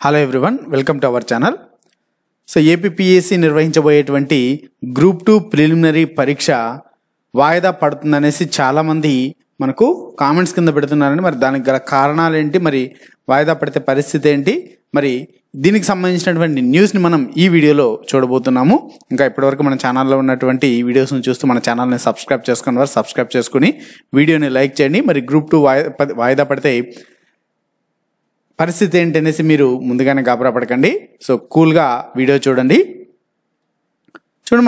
Hello everyone, welcome to our channel. So APPSC నిర్వహించబోయేటువంటి group 2 preliminary పరీక్ష వాయిదా పడుతుందనేసి చాలామంది మనకు కామెంట్స్ కింద పెడుతున్నారని. మరి దానికి గల కారణాలు ఏంటి, మరి వాయిదా పడితే పరిస్థితి ఏంటి, మరి దీనికి సంబంధించినటువంటి న్యూస్ని మనం ఈ వీడియోలో చూడబోతున్నాము. ఇంకా ఇప్పటివరకు మన ఛానల్లో ఉన్నటువంటి ఈ వీడియోస్ని చూస్తూ మన ఛానల్ని సబ్స్క్రైబ్ చేసుకున్న వారు సబ్స్క్రైబ్ చేసుకుని వీడియోని లైక్ చేయండి. మరి గ్రూప్ 2 వాయిదా పడితే పరిస్థితి ఏంటి అనేసి మీరు ముందుగానే గాబరా పడకండి. సో కూల్గా వీడియో చూడండి.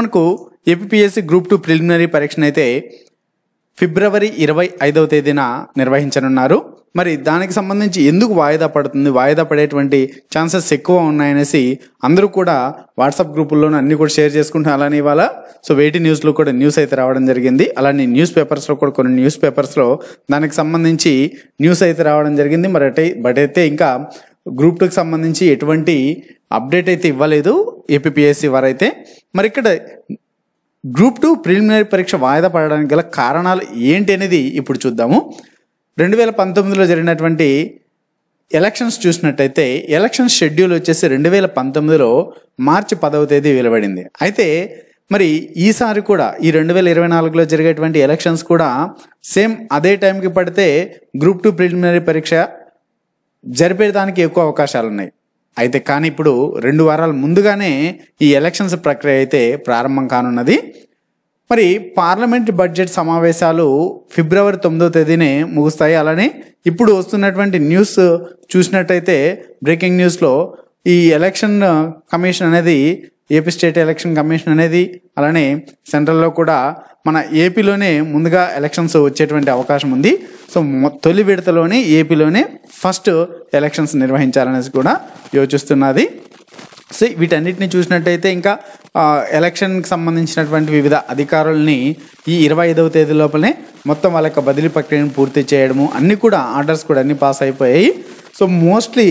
మనకు ఏపీపీఎస్సీ గ్రూప్ 2 ప్రిలిమినరీ పరీక్షను అయితే ఫిబ్రవరి 25వ తేదీన నిర్వహించనున్నారు. మరి దానికి సంబంధించి ఎందుకు వాయిదా పడుతుంది, వాయిదా పడేటువంటి ఛాన్సెస్ ఎక్కువ ఉన్నాయనేసి అందరూ కూడా వాట్సాప్ గ్రూపుల్లోనూ అన్ని కూడా షేర్ చేసుకుంటున్నారు. అలానే ఇవాళ సో వేటి న్యూస్లో కూడా న్యూస్ అయితే రావడం జరిగింది. అలానే న్యూస్ పేపర్స్లో కూడా కొన్ని న్యూస్ పేపర్స్లో దానికి సంబంధించి న్యూస్ అయితే రావడం జరిగింది. బట్ అయితే ఇంకా గ్రూప్ 2కి సంబంధించి ఎటువంటి అప్డేట్ అయితే ఇవ్వలేదు ఏపీపీఎస్సీ వారైతే. మరి ఇక్కడ గ్రూప్ 2 ప్రిలిమినరీ పరీక్ష వాయిదా పడడానికి గల కారణాలు ఏంటి అనేది ఇప్పుడు చూద్దాము. 2019లో జరిగినటువంటి ఎలక్షన్స్ చూసినట్టయితే ఎలక్షన్ షెడ్యూల్ వచ్చేసి 2019లో మార్చి 10వ తేదీ వెలువడింది. అయితే మరి ఈసారి కూడా ఈ 2024లో జరిగేటువంటి ఎలక్షన్స్ కూడా సేమ్ అదే టైంకి పడితే గ్రూప్ 2 ప్రిలిమినరీ పరీక్ష జరిపేదానికి ఎక్కువ అవకాశాలు ఉన్నాయి. అయితే కానీ ఇప్పుడు 2 వారాల ముందుగానే ఈ ఎలక్షన్స్ ప్రక్రియ అయితే ప్రారంభం కానున్నది. మరి పార్లమెంట్ బడ్జెట్ సమావేశాలు ఫిబ్రవరి 9వ తేదీనే ముగుస్తాయి. అలానే ఇప్పుడు వస్తున్నటువంటి న్యూస్ చూసినట్టయితే బ్రేకింగ్ న్యూస్లో ఈ ఎలక్షన్ కమిషన్ అనేది ఏపీ స్టేట్ ఎలక్షన్ కమిషన్ అనేది అలానే సెంట్రల్లో కూడా మన ఏపీలోనే ముందుగా ఎలక్షన్స్ వచ్చేటువంటి అవకాశం ఉంది. సో తొలి విడతలోనే ఏపీలోనే ఫస్ట్ ఎలక్షన్స్ నిర్వహించాలనేసి కూడా యోచిస్తున్నది. సో వీటన్నిటిని చూసినట్టయితే ఇంకా ఎలక్షన్కి సంబంధించినటువంటి వివిధ అధికారులని ఈ 25వ తేదీ లోపలనే మొత్తం వాళ్ళ యొక్క బదిలీ ప్రక్రియను పూర్తి చేయడము అన్నీ కూడా ఆర్డర్స్ కూడా అన్నీ పాస్ అయిపోయాయి. సో మోస్ట్లీ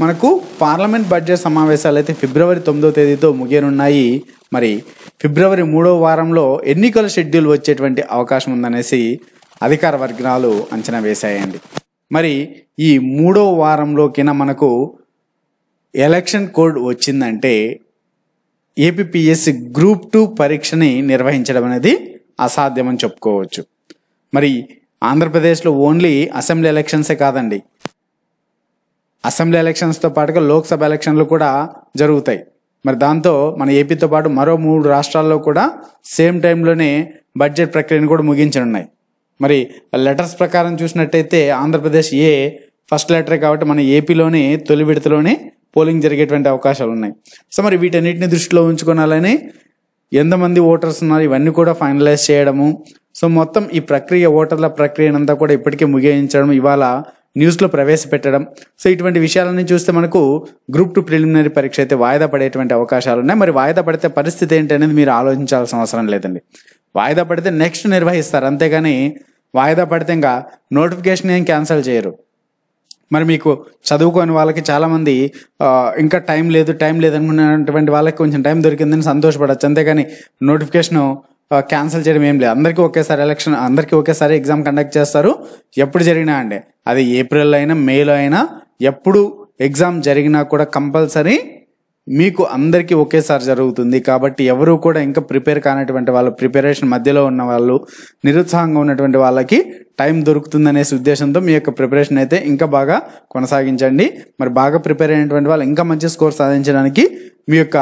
మనకు పార్లమెంట్ బడ్జెట్ సమావేశాలు అయితే ఫిబ్రవరి 9వ తేదీతో ముగియనున్నాయి. మరి ఫిబ్రవరి 3వ వారంలో ఎన్నికల షెడ్యూల్ వచ్చేటువంటి అవకాశం ఉందనేసి అధికార వర్గాలు అంచనా వేశాయండి. మరి ఈ 3వ వారంలోకినా మనకు ఎలక్షన్ కోడ్ వచ్చిందంటే ఏపీపీఎస్సీ గ్రూప్ 2 పరీక్షని నిర్వహించడం అనేది అసాధ్యమని చెప్పుకోవచ్చు. మరి ఆంధ్రప్రదేశ్లో ఓన్లీ అసెంబ్లీ ఎలక్షన్సే కాదండి, అసెంబ్లీ ఎలక్షన్స్తో పాటుగా లోక్సభ ఎలక్షన్లు కూడా జరుగుతాయి. మరి దాంతో మన ఏపీతో పాటు మరో 3 రాష్ట్రాల్లో కూడా సేమ్ టైంలోనే బడ్జెట్ ప్రక్రియను కూడా ముగించనున్నాయి. మరి లెటర్స్ ప్రకారం చూసినట్టయితే ఆంధ్రప్రదేశ్ ఫస్ట్ లెటరే కాబట్టి మన ఏపీలోనే తొలి విడతలోనే పోలింగ్ జరిగేటువంటి అవకాశాలు ఉన్నాయి. సో మరి వీటన్నిటిని దృష్టిలో ఉంచుకోవాలని ఎంతమంది ఓటర్స్ ఉన్నారు ఇవన్నీ కూడా ఫైనలైజ్ చేయడము. సో మొత్తం ఈ ప్రక్రియ ఓటర్ల ప్రక్రియనంతా కూడా ఇప్పటికే ముగించడం, ఇవాళ న్యూస్లో ప్రవేశపెట్టడం. సో ఇటువంటి విషయాలన్నీ చూస్తే మనకు గ్రూప్ 2 ప్రిలిమినరీ పరీక్ష అయితే వాయిదా పడేటువంటి అవకాశాలు ఉన్నాయి. మరి వాయిదా పడితే పరిస్థితి ఏంటి అనేది మీరు ఆలోచించాల్సిన అవసరం లేదండి. వాయిదా పడితే నెక్స్ట్ నిర్వహిస్తారు, అంతేగాని వాయిదా పడితే ఇంకా నోటిఫికేషన్ ఏం క్యాన్సిల్ చేయరు. మరి మీకు చదువుకోని వాళ్ళకి చాలామంది ఇంకా టైం లేదు అనుకున్నటువంటి వాళ్ళకి కొంచెం టైం దొరికిందని సంతోషపడచ్చు, అంతేగాని నోటిఫికేషన్ క్యాన్సిల్ చేయడం ఏం లేదు. అందరికీ ఒకేసారి ఎగ్జామ్ కండక్ట్ చేస్తారు. ఎప్పుడు జరిగినా అండి, అది ఏప్రిల్లో అయినా మేలో అయినా ఎప్పుడు ఎగ్జామ్ జరిగినా కూడా కంపల్సరీ మీకు అందరికీ ఒకేసారి జరుగుతుంది. కాబట్టి ఎవరు కూడా ఇంకా ప్రిపేర్ కానటువంటి వాళ్ళు, ప్రిపరేషన్ మధ్యలో ఉన్న వాళ్ళు, నిరుత్సాహంగా ఉన్నటువంటి వాళ్ళకి టైం దొరుకుతుందనేసి ఉద్దేశంతో మీ యొక్క ప్రిపరేషన్ అయితే ఇంకా బాగా కొనసాగించండి. మరి బాగా ప్రిపేర్ అయినటువంటి వాళ్ళు ఇంకా మంచి స్కోర్ సాధించడానికి మీ యొక్క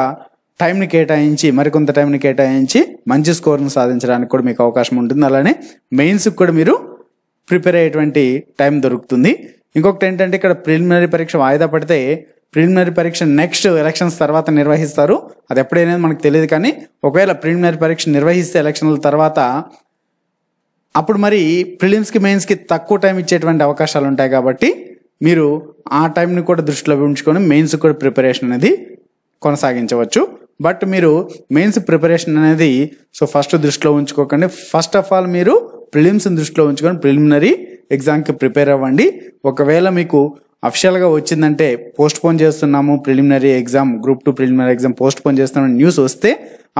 టైంని కేటాయించి, మరికొంత టైంని కేటాయించి మంచి స్కోర్ను సాధించడానికి కూడా మీకు అవకాశం ఉంటుంది. అలానే మెయిన్స్కి కూడా మీరు ప్రిపేర్ అయ్యేటువంటి టైం దొరుకుతుంది. ఇంకొకటి ఏంటంటే ఇక్కడ ప్రిలిమినరీ పరీక్ష వాయిదా పడితే ప్రిలిమినరీ పరీక్ష నెక్స్ట్ ఎలక్షన్స్ తర్వాత నిర్వహిస్తారు. అది ఎప్పుడైనా మనకు తెలియదు, కానీ ఒకవేళ ప్రిలిమినరీ పరీక్ష నిర్వహిస్తే ఎలక్షన్ల తర్వాత అప్పుడు మరి ప్రిలిమ్స్కి మెయిన్స్కి తక్కువ టైం ఇచ్చేటువంటి అవకాశాలు ఉంటాయి. కాబట్టి మీరు ఆ టైంని కూడా దృష్టిలో ఉంచుకొని మెయిన్స్ కూడా ప్రిపరేషన్ అనేది కొనసాగించవచ్చు. బట్ మీరు మెయిన్స్ ప్రిపరేషన్ అనేది ఫస్ట్ దృష్టిలో ఉంచుకోకండి. ఫస్ట్ ఆఫ్ ఆల్ మీరు ప్రిలిమ్స్ని దృష్టిలో ఉంచుకొని ప్రిలిమినరీ ఎగ్జామ్కి ప్రిపేర్ అవ్వండి. ఒకవేళ మీకు అఫిషియల్గా వచ్చిందంటే పోస్ట్ పోన్ చేస్తున్నాము preliminary exam, group 2 preliminary exam post phone చేస్తున్నాము న్యూస్ వస్తే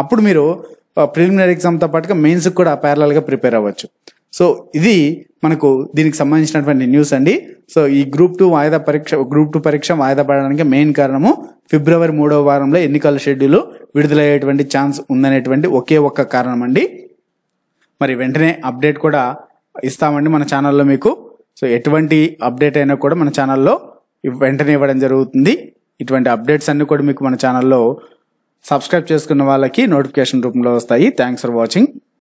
అప్పుడు మీరు ప్రిలిమినరీ ఎగ్జామ్తో పాటుగా మెయిన్స్కి కూడా ప్యారలల్గా ప్రిపేర్ అవ్వచ్చు. సో ఇది మనకు దీనికి సంబంధించినటువంటి న్యూస్ అండి. సో ఈ గ్రూప్ 2 పరీక్ష వాయిదా పడడానికి మెయిన్ కారణము ఫిబ్రవరి 3వ వారంలో ఎన్నికల షెడ్యూల్ విడుదలయ్యేటువంటి ఛాన్స్ ఉందనేటువంటి ఒకే ఒక్క కారణం అండి. మరి వెంటనే అప్డేట్ కూడా ఇస్తామండి మన ఛానల్లో మీకు. సో ఎటువంటి అప్డేట్ అయినా కూడా మన ఛానల్లో వెంటనే ఇవ్వడం జరుగుతుంది. ఇటువంటి అప్డేట్స్ అన్ని కూడా మీకు మన ఛానల్లో సబ్స్క్రైబ్ చేసుకున్న వాళ్ళకి నోటిఫికేషన్ రూపంలో వస్తాయి. Thanks for watching.